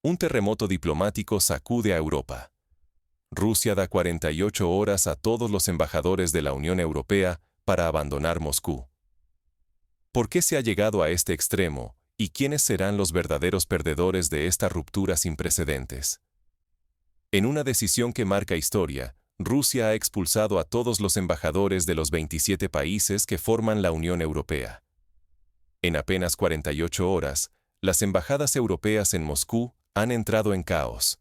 Un terremoto diplomático sacude a Europa. Rusia da 48 horas a todos los embajadores de la Unión Europea para abandonar Moscú. ¿Por qué se ha llegado a este extremo y quiénes serán los verdaderos perdedores de esta ruptura sin precedentes? En una decisión que marca historia, Rusia ha expulsado a todos los embajadores de los 27 países que forman la Unión Europea. En apenas 48 horas, las embajadas europeas en Moscú han entrado en caos.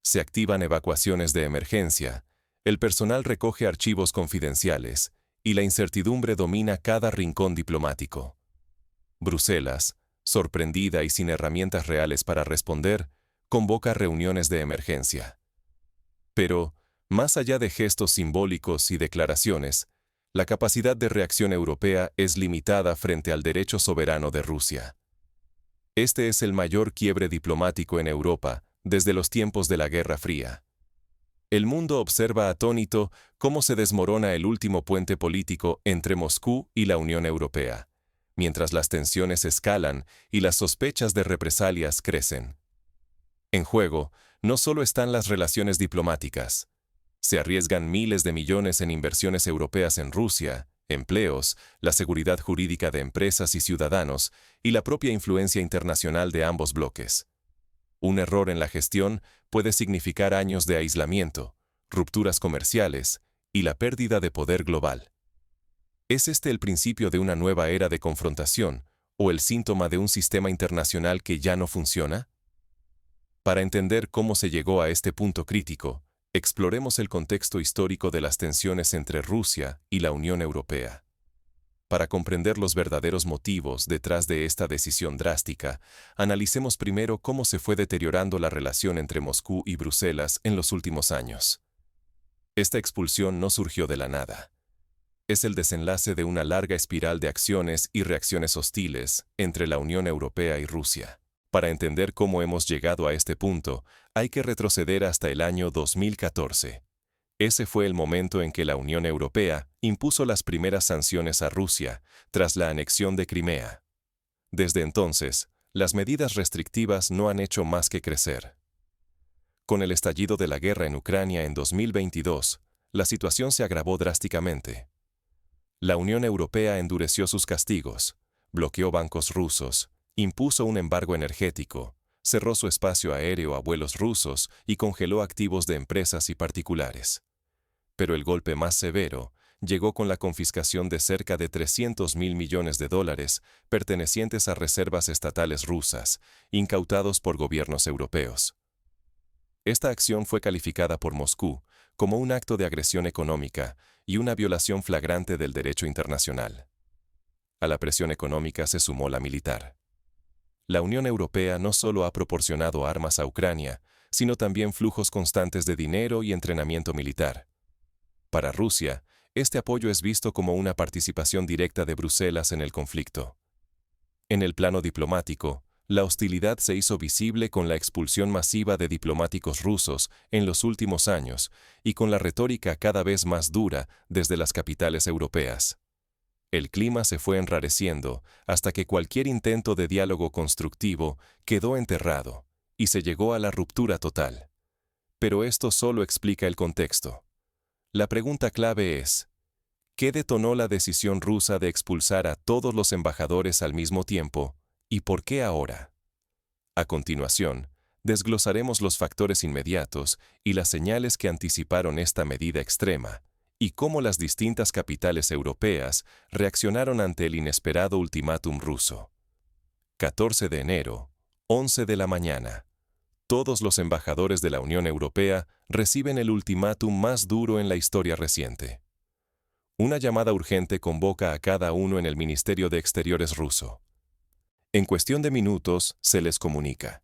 Se activan evacuaciones de emergencia, el personal recoge archivos confidenciales y la incertidumbre domina cada rincón diplomático. Bruselas, sorprendida y sin herramientas reales para responder, convoca reuniones de emergencia. Pero, más allá de gestos simbólicos y declaraciones, la capacidad de reacción europea es limitada frente al derecho soberano de Rusia. Este es el mayor quiebre diplomático en Europa desde los tiempos de la Guerra Fría. El mundo observa atónito cómo se desmorona el último puente político entre Moscú y la Unión Europea, mientras las tensiones escalan y las sospechas de represalias crecen. En juego, no solo están las relaciones diplomáticas. Se arriesgan miles de millones en inversiones europeas en Rusia, empleos, la seguridad jurídica de empresas y ciudadanos y la propia influencia internacional de ambos bloques. Un error en la gestión puede significar años de aislamiento, rupturas comerciales y la pérdida de poder global. ¿Es este el principio de una nueva era de confrontación o el síntoma de un sistema internacional que ya no funciona? Para entender cómo se llegó a este punto crítico, exploremos el contexto histórico de las tensiones entre Rusia y la Unión Europea. Para comprender los verdaderos motivos detrás de esta decisión drástica, analicemos primero cómo se fue deteriorando la relación entre Moscú y Bruselas en los últimos años. Esta expulsión no surgió de la nada. Es el desenlace de una larga espiral de acciones y reacciones hostiles entre la Unión Europea y Rusia. Para entender cómo hemos llegado a este punto, hay que retroceder hasta el año 2014. Ese fue el momento en que la Unión Europea impuso las primeras sanciones a Rusia tras la anexión de Crimea. Desde entonces, las medidas restrictivas no han hecho más que crecer. Con el estallido de la guerra en Ucrania en 2022, la situación se agravó drásticamente. La Unión Europea endureció sus castigos, bloqueó bancos rusos, impuso un embargo energético, cerró su espacio aéreo a vuelos rusos y congeló activos de empresas y particulares. Pero el golpe más severo llegó con la confiscación de cerca de $300.000 millones pertenecientes a reservas estatales rusas, incautados por gobiernos europeos. Esta acción fue calificada por Moscú como un acto de agresión económica y una violación flagrante del derecho internacional. A la presión económica se sumó la militar. La Unión Europea no solo ha proporcionado armas a Ucrania, sino también flujos constantes de dinero y entrenamiento militar. Para Rusia, este apoyo es visto como una participación directa de Bruselas en el conflicto. En el plano diplomático, la hostilidad se hizo visible con la expulsión masiva de diplomáticos rusos en los últimos años y con la retórica cada vez más dura desde las capitales europeas. El clima se fue enrareciendo hasta que cualquier intento de diálogo constructivo quedó enterrado y se llegó a la ruptura total. Pero esto solo explica el contexto. La pregunta clave es, ¿qué detonó la decisión rusa de expulsar a todos los embajadores al mismo tiempo y por qué ahora? A continuación, desglosaremos los factores inmediatos y las señales que anticiparon esta medida extrema, y cómo las distintas capitales europeas reaccionaron ante el inesperado ultimátum ruso. 14 de enero, 11 de la mañana. Todos los embajadores de la Unión Europea reciben el ultimátum más duro en la historia reciente. Una llamada urgente convoca a cada uno en el Ministerio de Exteriores ruso. En cuestión de minutos, se les comunica.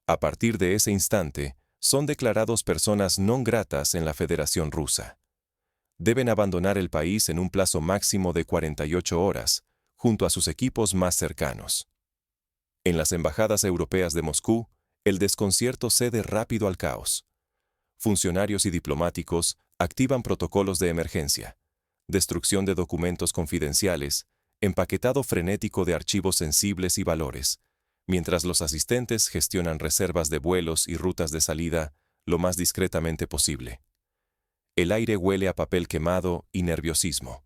A partir de ese instante, son declarados personas non gratas en la Federación Rusa. Deben abandonar el país en un plazo máximo de 48 horas, junto a sus equipos más cercanos. En las embajadas europeas de Moscú, el desconcierto cede rápido al caos. Funcionarios y diplomáticos activan protocolos de emergencia, destrucción de documentos confidenciales, empaquetado frenético de archivos sensibles y valores, mientras los asistentes gestionan reservas de vuelos y rutas de salida lo más discretamente posible. El aire huele a papel quemado y nerviosismo.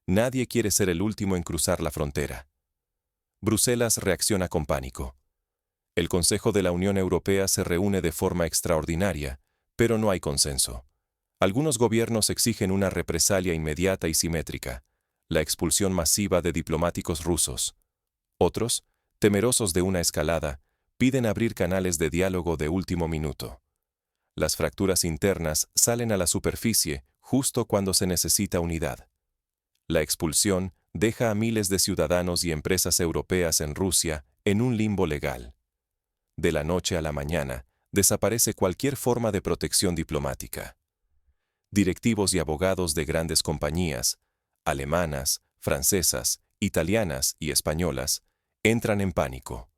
Nadie quiere ser el último en cruzar la frontera. Bruselas reacciona con pánico. El Consejo de la Unión Europea se reúne de forma extraordinaria, pero no hay consenso. Algunos gobiernos exigen una represalia inmediata y simétrica, la expulsión masiva de diplomáticos rusos. Otros, temerosos de una escalada, piden abrir canales de diálogo de último minuto. Las fracturas internas salen a la superficie justo cuando se necesita unidad. La expulsión deja a miles de ciudadanos y empresas europeas en Rusia en un limbo legal. De la noche a la mañana, desaparece cualquier forma de protección diplomática. Directivos y abogados de grandes compañías, alemanas, francesas, italianas y españolas, entran en pánico.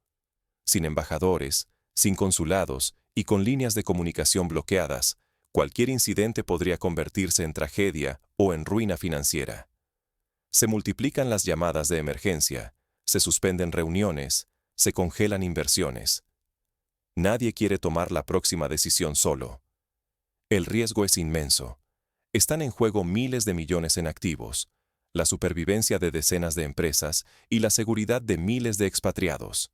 Sin embajadores, sin consulados y con líneas de comunicación bloqueadas, cualquier incidente podría convertirse en tragedia o en ruina financiera. Se multiplican las llamadas de emergencia, se suspenden reuniones, se congelan inversiones. Nadie quiere tomar la próxima decisión solo. El riesgo es inmenso. Están en juego miles de millones en activos, la supervivencia de decenas de empresas y la seguridad de miles de expatriados.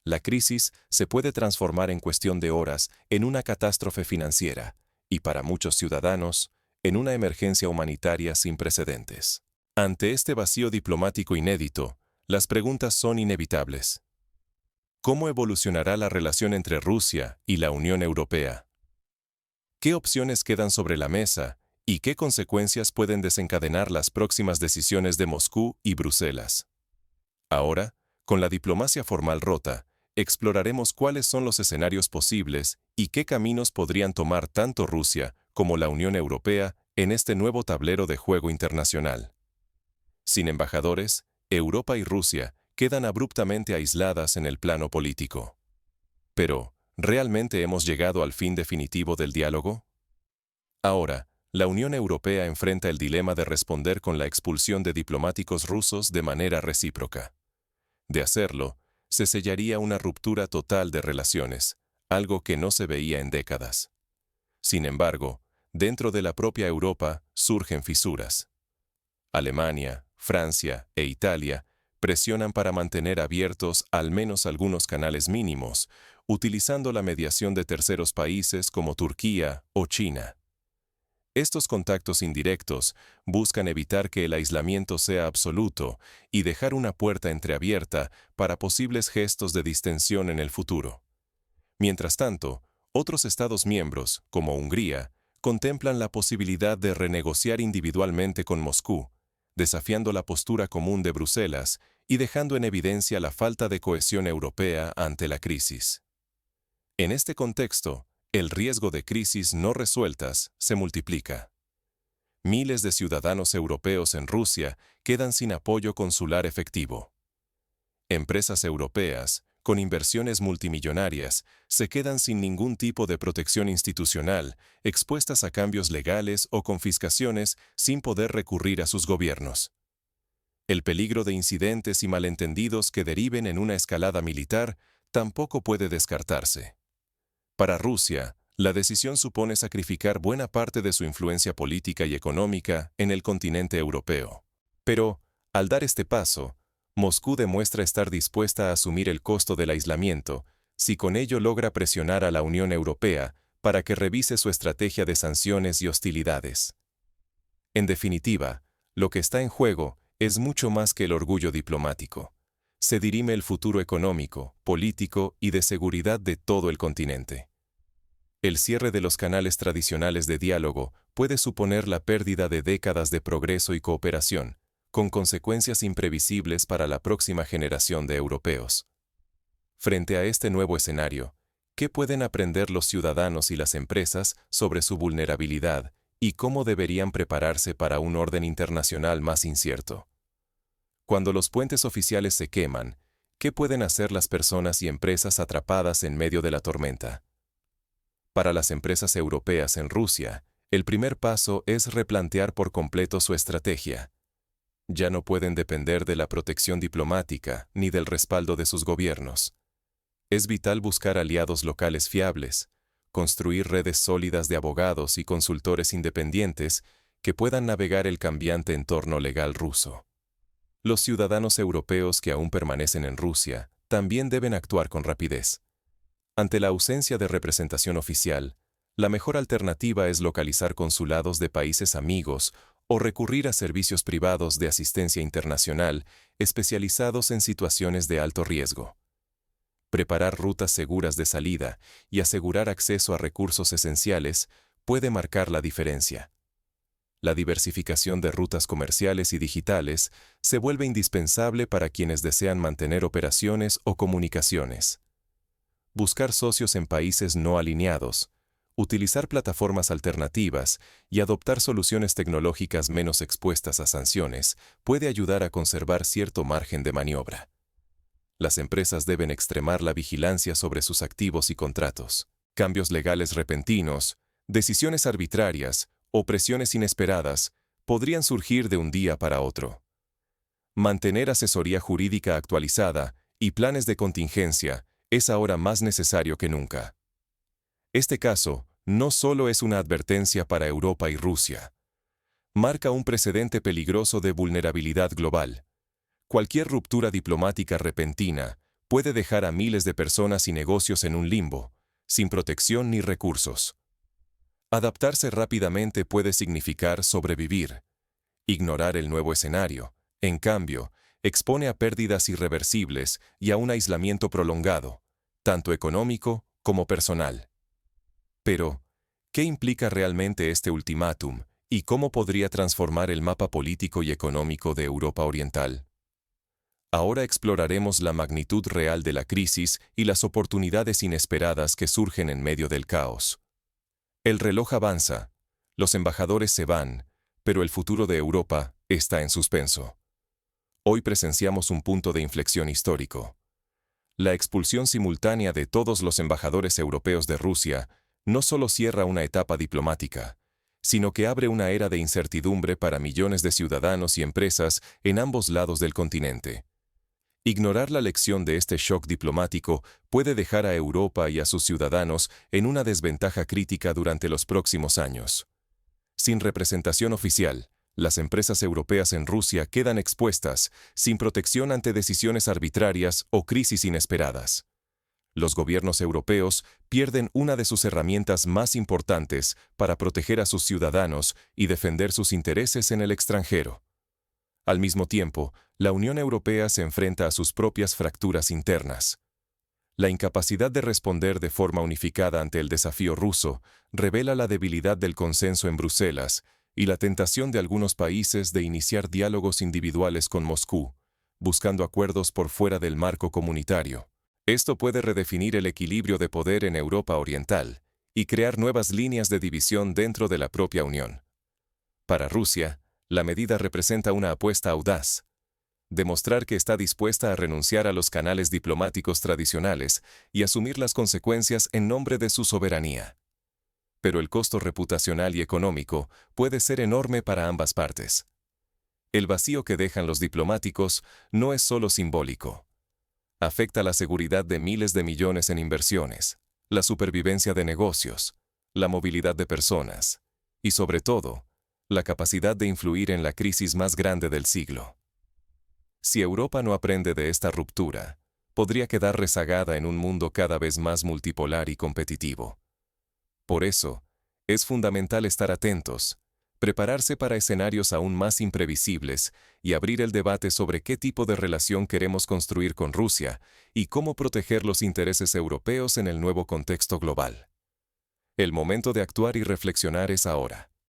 La crisis se puede transformar en cuestión de horas en una catástrofe financiera y, para muchos ciudadanos, en una emergencia humanitaria sin precedentes. Ante este vacío diplomático inédito, las preguntas son inevitables. ¿Cómo evolucionará la relación entre Rusia y la Unión Europea? ¿Qué opciones quedan sobre la mesa y qué consecuencias pueden desencadenar las próximas decisiones de Moscú y Bruselas? Ahora, con la diplomacia formal rota, exploraremos cuáles son los escenarios posibles y qué caminos podrían tomar tanto Rusia como la Unión Europea en este nuevo tablero de juego internacional. Sin embajadores, Europa y Rusia quedan abruptamente aisladas en el plano político. Pero, ¿realmente hemos llegado al fin definitivo del diálogo? Ahora, la Unión Europea enfrenta el dilema de responder con la expulsión de diplomáticos rusos de manera recíproca. De hacerlo, se sellaría una ruptura total de relaciones, algo que no se veía en décadas. Sin embargo, dentro de la propia Europa surgen fisuras. Alemania, Francia e Italia presionan para mantener abiertos al menos algunos canales mínimos, utilizando la mediación de terceros países como Turquía o China. Estos contactos indirectos buscan evitar que el aislamiento sea absoluto y dejar una puerta entreabierta para posibles gestos de distensión en el futuro. Mientras tanto, otros Estados miembros, como Hungría, contemplan la posibilidad de renegociar individualmente con Moscú, desafiando la postura común de Bruselas y dejando en evidencia la falta de cohesión europea ante la crisis. En este contexto, el riesgo de crisis no resueltas se multiplica. Miles de ciudadanos europeos en Rusia quedan sin apoyo consular efectivo. Empresas europeas, con inversiones multimillonarias, se quedan sin ningún tipo de protección institucional, expuestas a cambios legales o confiscaciones sin poder recurrir a sus gobiernos. El peligro de incidentes y malentendidos que deriven en una escalada militar tampoco puede descartarse. Para Rusia, la decisión supone sacrificar buena parte de su influencia política y económica en el continente europeo. Pero, al dar este paso, Moscú demuestra estar dispuesta a asumir el costo del aislamiento, si con ello logra presionar a la Unión Europea para que revise su estrategia de sanciones y hostilidades. En definitiva, lo que está en juego es mucho más que el orgullo diplomático. Se dirime el futuro económico, político y de seguridad de todo el continente. El cierre de los canales tradicionales de diálogo puede suponer la pérdida de décadas de progreso y cooperación, con consecuencias imprevisibles para la próxima generación de europeos. Frente a este nuevo escenario, ¿qué pueden aprender los ciudadanos y las empresas sobre su vulnerabilidad y cómo deberían prepararse para un orden internacional más incierto? Cuando los puentes oficiales se queman, ¿qué pueden hacer las personas y empresas atrapadas en medio de la tormenta? Para las empresas europeas en Rusia, el primer paso es replantear por completo su estrategia. Ya no pueden depender de la protección diplomática ni del respaldo de sus gobiernos. Es vital buscar aliados locales fiables, construir redes sólidas de abogados y consultores independientes que puedan navegar el cambiante entorno legal ruso. Los ciudadanos europeos que aún permanecen en Rusia también deben actuar con rapidez. Ante la ausencia de representación oficial, la mejor alternativa es localizar consulados de países amigos o recurrir a servicios privados de asistencia internacional especializados en situaciones de alto riesgo. Preparar rutas seguras de salida y asegurar acceso a recursos esenciales puede marcar la diferencia. La diversificación de rutas comerciales y digitales se vuelve indispensable para quienes desean mantener operaciones o comunicaciones. Buscar socios en países no alineados, utilizar plataformas alternativas y adoptar soluciones tecnológicas menos expuestas a sanciones puede ayudar a conservar cierto margen de maniobra. Las empresas deben extremar la vigilancia sobre sus activos y contratos. Cambios legales repentinos, decisiones arbitrarias o presiones inesperadas podrían surgir de un día para otro. Mantener asesoría jurídica actualizada y planes de contingencia es ahora más necesario que nunca. Este caso no solo es una advertencia para Europa y Rusia. Marca un precedente peligroso de vulnerabilidad global. Cualquier ruptura diplomática repentina puede dejar a miles de personas y negocios en un limbo, sin protección ni recursos. Adaptarse rápidamente puede significar sobrevivir. Ignorar el nuevo escenario, en cambio, expone a pérdidas irreversibles y a un aislamiento prolongado, tanto económico como personal. Pero, ¿qué implica realmente este ultimátum y cómo podría transformar el mapa político y económico de Europa Oriental? Ahora exploraremos la magnitud real de la crisis y las oportunidades inesperadas que surgen en medio del caos. El reloj avanza, los embajadores se van, pero el futuro de Europa está en suspenso. Hoy presenciamos un punto de inflexión histórico. La expulsión simultánea de todos los embajadores europeos de Rusia no solo cierra una etapa diplomática, sino que abre una era de incertidumbre para millones de ciudadanos y empresas en ambos lados del continente. Ignorar la lección de este shock diplomático puede dejar a Europa y a sus ciudadanos en una desventaja crítica durante los próximos años. Sin representación oficial, las empresas europeas en Rusia quedan expuestas, sin protección ante decisiones arbitrarias o crisis inesperadas. Los gobiernos europeos pierden una de sus herramientas más importantes para proteger a sus ciudadanos y defender sus intereses en el extranjero. Al mismo tiempo, la Unión Europea se enfrenta a sus propias fracturas internas. La incapacidad de responder de forma unificada ante el desafío ruso revela la debilidad del consenso en Bruselas y la tentación de algunos países de iniciar diálogos individuales con Moscú, buscando acuerdos por fuera del marco comunitario. Esto puede redefinir el equilibrio de poder en Europa Oriental y crear nuevas líneas de división dentro de la propia Unión. Para Rusia, la medida representa una apuesta audaz. Demostrar que está dispuesta a renunciar a los canales diplomáticos tradicionales y asumir las consecuencias en nombre de su soberanía. Pero el costo reputacional y económico puede ser enorme para ambas partes. El vacío que dejan los diplomáticos no es solo simbólico. Afecta la seguridad de miles de millones en inversiones, la supervivencia de negocios, la movilidad de personas y, sobre todo, la capacidad de influir en la crisis más grande del siglo. Si Europa no aprende de esta ruptura, podría quedar rezagada en un mundo cada vez más multipolar y competitivo. Por eso, es fundamental estar atentos, prepararse para escenarios aún más imprevisibles y abrir el debate sobre qué tipo de relación queremos construir con Rusia y cómo proteger los intereses europeos en el nuevo contexto global. El momento de actuar y reflexionar es ahora.